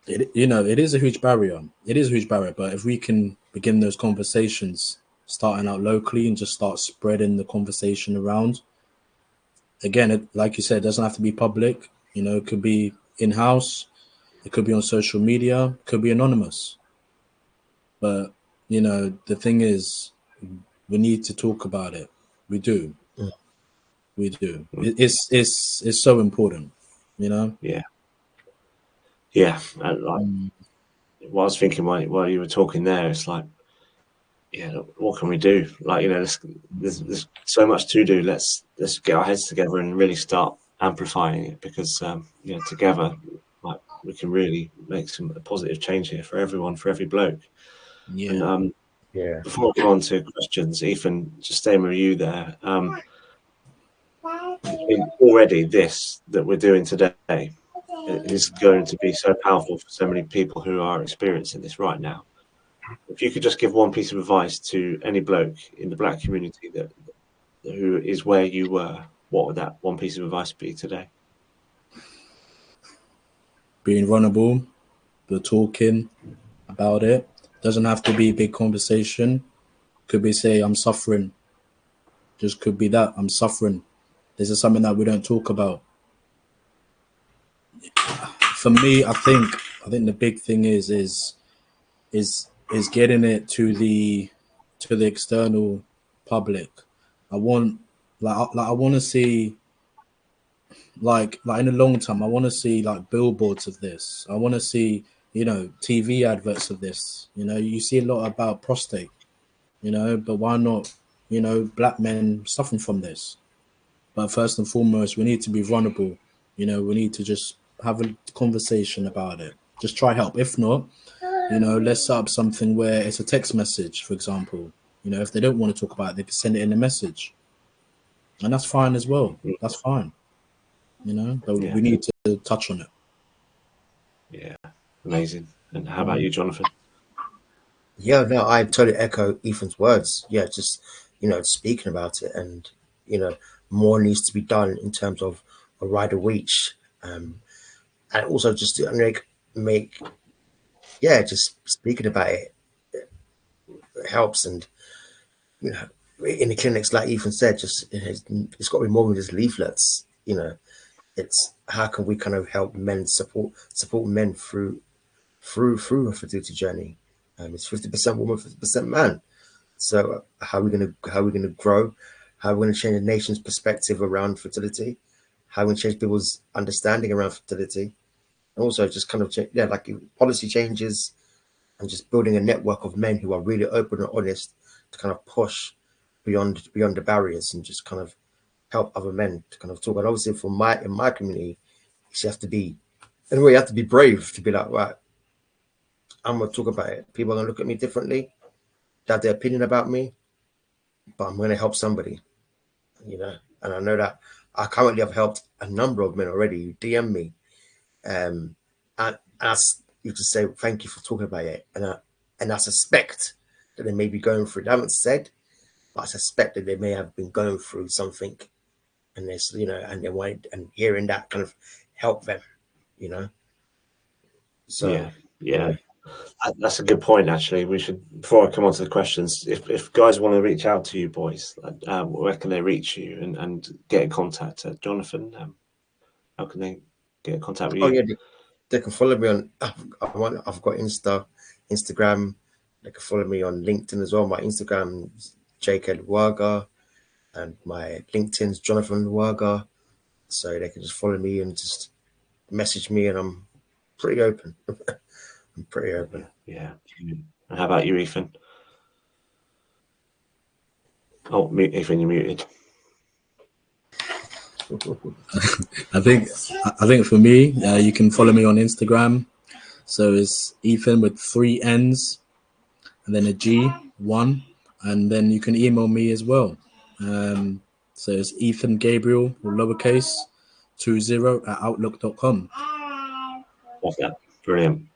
it is a huge barrier. It is a huge barrier. But if we can begin those conversations, starting out locally and just start spreading the conversation around. Again, like you said, it doesn't have to be public. It could be in-house. It could be on social media. It could be anonymous. But, the thing is, we need to talk about it. We do. We do. It's so important, Yeah. And what I was thinking while you were talking there, it's like, what can we do? Like, there's so much to do. Let's get our heads together and really start amplifying it, because together, like, we can really make some positive change here for everyone, for every bloke. Yeah. And before I go on to questions, Ethan, just staying with you there. Already this that we're doing today is going to be so powerful for so many people who are experiencing this right now. If you could just give one piece of advice to any bloke in the black community who is where you were, what would that one piece of advice be today? Being vulnerable, but talking about it. Doesn't have to be a big conversation. Could be say, I'm suffering. Just could be that, I'm suffering. This is something that we don't talk about. For me, I think the big thing is getting it to the external public. I want I want to see like in the long term. I want to see like billboards of this. I want to see TV adverts of this. You see a lot about prostate. But why not black men suffering from this? But first and foremost, we need to be vulnerable. We need to just have a conversation about it. Just try help. If not, let's set up something where it's a text message, for example. If they don't want to talk about it, they can send it in a message. And that's fine as well. That's fine. But we need to touch on it. Yeah, amazing. And how about you, Jonathan? Yeah, no, I totally echo Ethan's words. Yeah, just speaking about it, and more needs to be done in terms of a wider reach, and also just to make just speaking about it helps. And in the clinics, like Ethan said, just it's got to be more than just leaflets. It's how can we kind of help men support men through a fertility journey. It's 50% woman, 50% man. So how are we gonna grow? How are we gonna change the nation's perspective around fertility? How are we gonna change people's understanding around fertility? And also just kind of like policy changes, and just building a network of men who are really open and honest to kind of push beyond the barriers, and just kind of help other men to kind of talk. And obviously, in my community, you have to be, anyway, you have to be brave to be like, right, I'm gonna talk about it. People are gonna look at me differently, they have their opinion about me, but I'm gonna help somebody, you know. And I know that I currently have helped a number of men already who DM me, and you just say thank you for talking about it, and I suspect that they may be going through. They haven't said, but I suspect that they may have been going through something, and there's, you know, and they want, and hearing that kind of help them, you know. So Yeah. That's a good point, actually. We should, before I come on to the questions, if guys want to reach out to you boys, where can they reach you and get in contact? Jonathan, how can they get in contact with oh you? yeah, they can follow me on. I've got Instagram. They can follow me on LinkedIn as well. My Instagram is JK Waga, and my LinkedIn's Jonathan Waga. So they can just follow me and just message me, and I'm pretty open. I'm pretty open. Yeah. And how about you, Ethan? Oh, Ethan, you're muted. I think for me, you can follow me on Instagram. So it's Ethan with 3 N's and then a G, 1, and then you can email me as well. So it's Ethan Gabriel, or lowercase, 20 @outlook.com. Love that. Brilliant.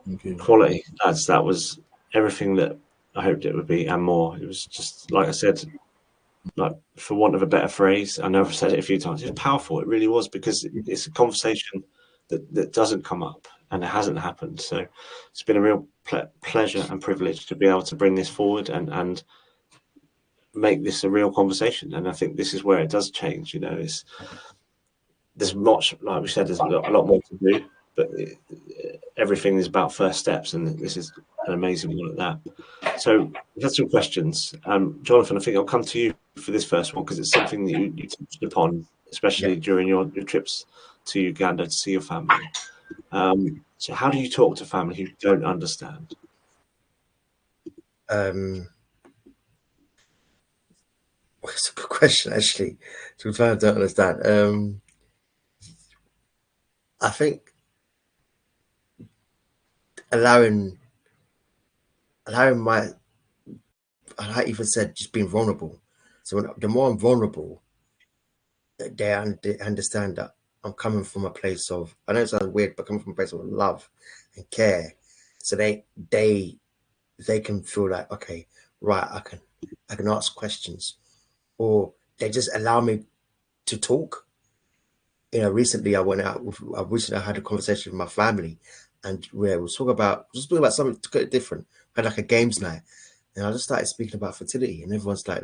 Thank you. Quality. That was everything that I hoped it would be and more. It was just, like I said, like, for want of a better phrase, I know I've said it a few times, it's powerful. It really was, because it's a conversation that doesn't come up, and it hasn't happened. So it's been a real pleasure and privilege to be able to bring this forward and make this a real conversation. And I think this is where it does change. You know, there's much, like we said, there's a lot more to do, but everything is about first steps, and this is an amazing one at that. So we've had some questions. Jonathan, I think I'll come to you for this first one, because it's something that you touched upon, especially during your trips to Uganda to see your family. So how do you talk to family who don't understand? It's a good question, actually. To be fair, I don't understand. I think allowing my, I even said, just being vulnerable. So the more I'm vulnerable, they understand that I'm coming from a place of, I know it sounds weird, but coming from a place of love and care. So they can feel like, okay, right, I can ask questions, or they just allow me to talk. You know, recently I had a conversation with my family, and we was talking about something different. I had like a games night, and I just started speaking about fertility, and everyone's like,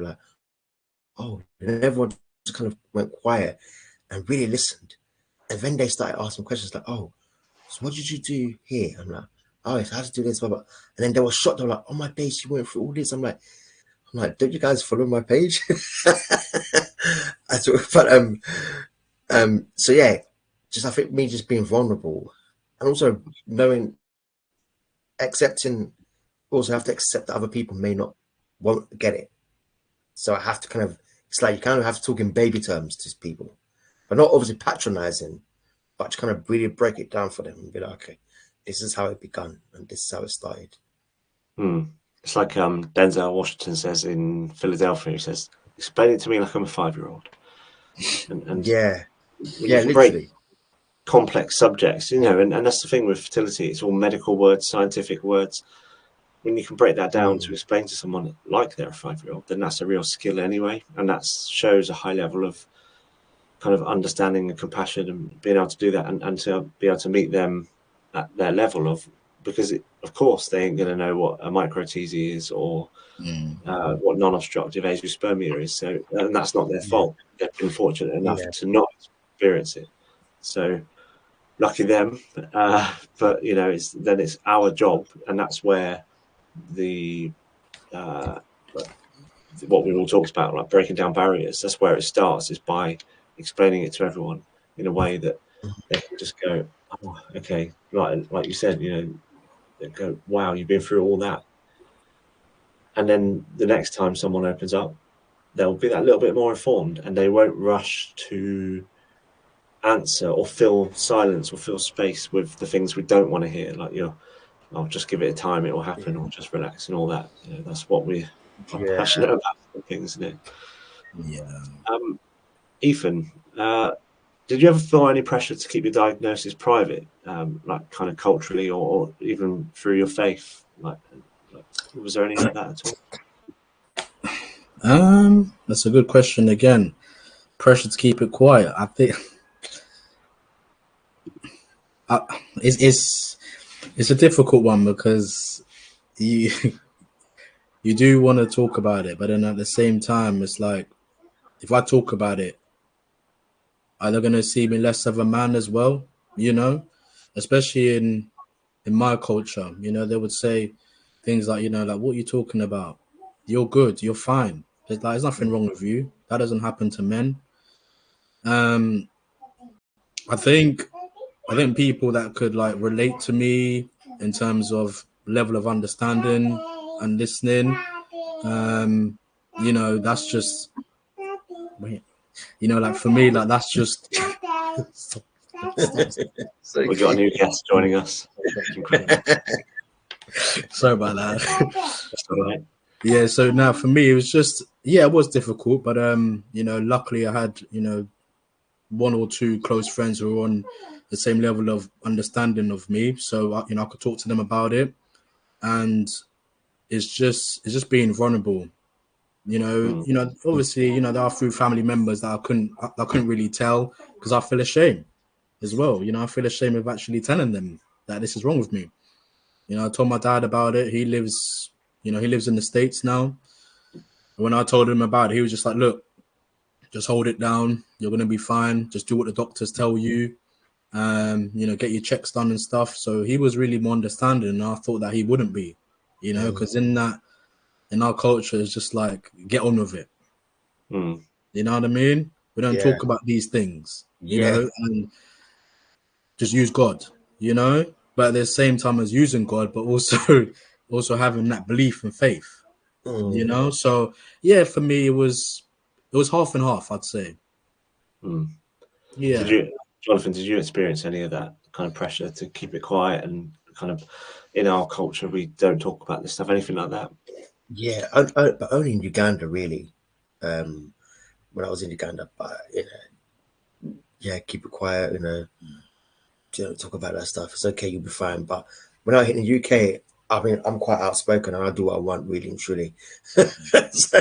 oh, and everyone just kind of went quiet and really listened. And then they started asking questions like, oh, so what did you do here? I'm like, oh, I had to do this, blah, blah. And then they were shocked. They were like, oh my days, you went through all this. I'm like, don't you guys follow my page? So yeah, just, I think me just being vulnerable, and also accepting, also have to accept that other people won't get it. So I have to kind of, it's like you kind of have to talk in baby terms to people, but not obviously patronizing, but to kind of really break it down for them and be like, okay, this is how it began and this is how it started. It's like Denzel Washington says in Philadelphia. He says, "Explain it to me like I'm a 5-year-old." And Yeah, when you can literally. break complex subjects, you know, and that's the thing with fertility. It's all medical words, scientific words. When you can break that down to explain to someone like they're a 5-year-old, then that's a real skill anyway, and that shows a high level of kind of understanding and compassion, and being able to do that, and to be able to meet them at their level of, because of course they ain't going to know what a micro-TZ is, or what non-obstructive azoospermia is. So, and that's not their fault. They've been fortunate enough to not experience it. So lucky them. But you know, it's our job, and that's where the what we've all talked about, like breaking down barriers. That's where it starts, is by explaining it to everyone in a way that they can just go, oh, okay, like you said, you know, they go, wow, you've been through all that. And then the next time someone opens up, they'll be that little bit more informed, and they won't rush to answer or fill silence or fill space with the things we don't want to hear, like I'll just give it a time, it will happen, or just relax and all that. That's what we are Yeah. passionate about, things, isn't it? Yeah. Ethan, did you ever feel any pressure to keep your diagnosis private, like kind of culturally, or even through your faith? Like, was there any of that at all? That's a good question again. Pressure to keep it quiet. I think it's a difficult one because you you do want to talk about it, but then at the same time, it's like if I talk about it, are they going to see me less of a man as well? You know, especially in my culture, they would say things like, like, what are you talking about? You're good. You're fine. There's nothing wrong with you. That doesn't happen to men. Um, I think people that could like relate to me in terms of level of understanding and listening, that's just, like for me, like that's just. So We got a new guest joining us. Incredible. Sorry about that. That's all right. Yeah, so now for me it was just it was difficult, but luckily I had one or two close friends who were on the same level of understanding of me, so I could talk to them about it, and it's just being vulnerable. Obviously there are few family members that I couldn't really tell because I feel ashamed as well. I feel ashamed of actually telling them that this is wrong with me. I told my dad about it. He lives in the States now. When I told him about it, he was just like, look, just hold it down. You're going to be fine. Just do what the doctors tell you. Get your checks done and stuff. So he was really more understanding. And I thought that he wouldn't be, because in our culture, it's just like, get on with it. Mm. You know what I mean? We don't talk about these things, and just use God, but at the same time as using God, but also having that belief and faith. So for me it was half and half, I'd say. Jonathan, did you experience any of that kind of pressure to keep it quiet, and kind of in our culture we don't talk about this stuff, anything like that? But only in Uganda, really. When I was in Uganda, but keep it quiet, don't talk about that stuff. It's okay, you'll be fine. But when I hit the UK, I mean, I'm quite outspoken and I do what I want, really and truly. So,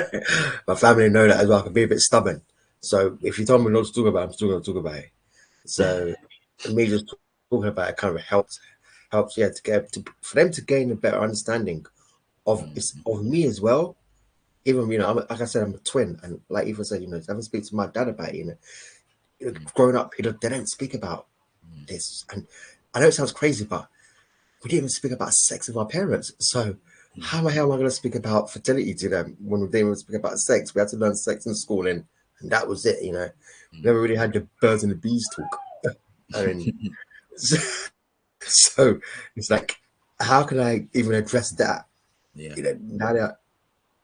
my family know that as well. I can be a bit stubborn. So if you tell me not to talk about it, I'm still going to talk about it. So me just talking about it kind of helps, for them to gain a better understanding of me as well. Even like I said, I'm a twin, and like Eva said, I haven't speak to my dad about it. Growing up, they don't speak about this, and I know it sounds crazy, but we didn't even speak about sex with our parents. So how the hell am I going to speak about fertility to them when we didn't even speak about sex? We had to learn sex in school, and that was it. Never really had the birds and the bees talk. I mean, so it's like, how can I even address that? Now that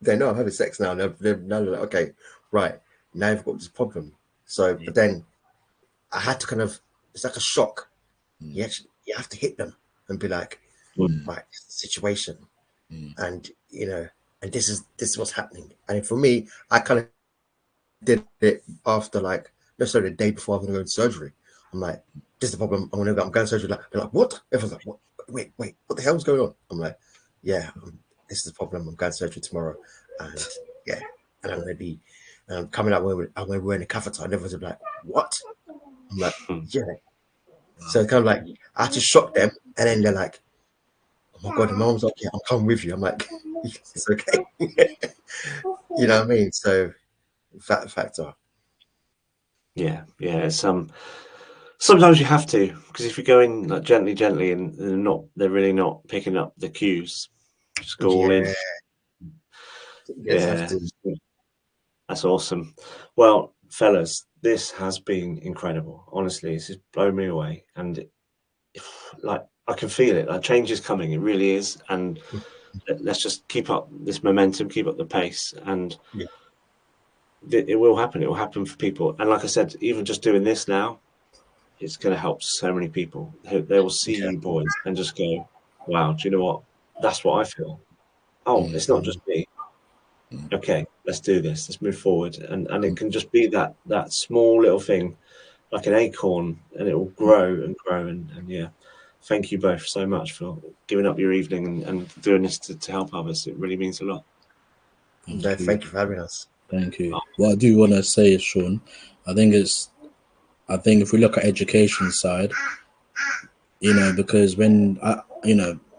they know I'm having sex now, now they're like, okay, right, now you've got this problem. So, but then I had to kind of, it's like a shock. You have to hit them and be like, right, situation, and and this is what's happening. And for me, I kind of did it after, like, necessarily the day before I'm going to go into surgery. I'm like, this is the problem. I'm going to surgery. They're like, what? Everyone's like, what? Wait, what the hell's going on? I'm like, this is the problem. I'm going to surgery tomorrow, and and I'm going to be coming out I'm going to be wearing a catheter. And everyone's like, what? I'm like, So it's kind of like I had to shock them, and then they're like, "Oh my god!" The mom's like, "Yeah, I'm coming with you." I'm like, "It's okay." You know what I mean? So that factor. Yeah, it's sometimes you have to, because if you go in like gently, and they're really not picking up the cues, just go all in. Yes, That's awesome. Well, fellas, this has been incredible. Honestly, this has blown me away, and like I can feel it. Like change is coming. It really is, and let's just keep up this momentum, keep up the pace, and it will happen. It will happen for people. And like I said, even just doing this now, it's going to help so many people. They will see Yeah. you boys and just go, wow, do you know what? That's what I feel. Oh, it's not just me. Okay, let's do this. Let's move forward. And it can just be that small little thing, like an acorn, and it will grow and grow. And yeah, thank you both so much for giving up your evening and doing this to help others. It really means a lot. No, thank you for having us. Thank you. What I do want to say is, Sean, I think if we look at education side, because when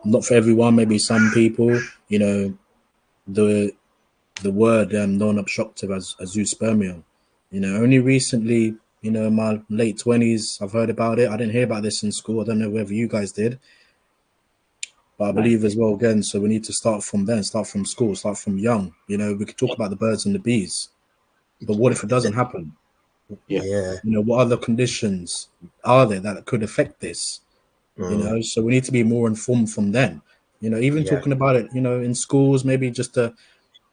not for everyone, maybe some people, the word non-obstructive as zoospermia, only recently, in my late 20s, I've heard about it. I didn't hear about this in school. I don't know whether you guys did, but I believe as well, again, so we need to start from then, start from school, start from young. We could talk about the birds and the bees, but what if it doesn't happen? Yeah. What other conditions are there that could affect this? So we need to be more informed from then. Even talking about it, in schools, maybe just a,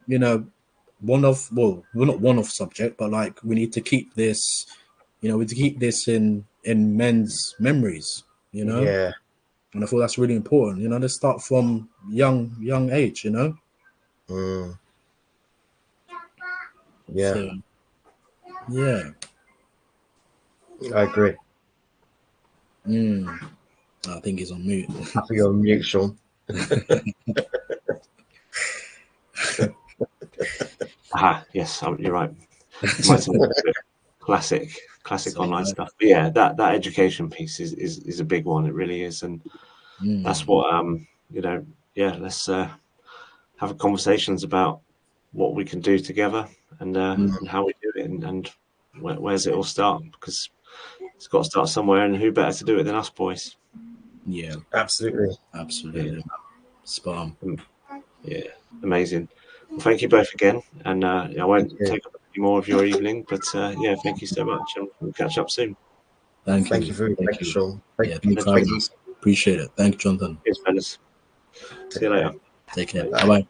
we're not one-off subject, but like we need to keep this, in men's memories, Yeah. and I feel that's really important. Let's start from young age, Mm. Yeah. So yeah. I agree. I think he's on mute. I think you're on mute, Sean. Yes, you're right. Classic online stuff. But yeah, that education piece is a big one. It really is, and that's what let's have conversations about what we can do together and how we do it and where's it all start, because it's got to start somewhere, and who better to do it than us boys? Yeah, Absolutely. Spot on. Yeah, amazing. Well, thank you both again, and I won't take up any more of your evening, but yeah, thank you so much, and we'll catch up soon. Thank you, Sean. Thank you for having us. Appreciate it. Thank you, Jonathan. Cheers, fellas. See you later. Take care. Bye-bye.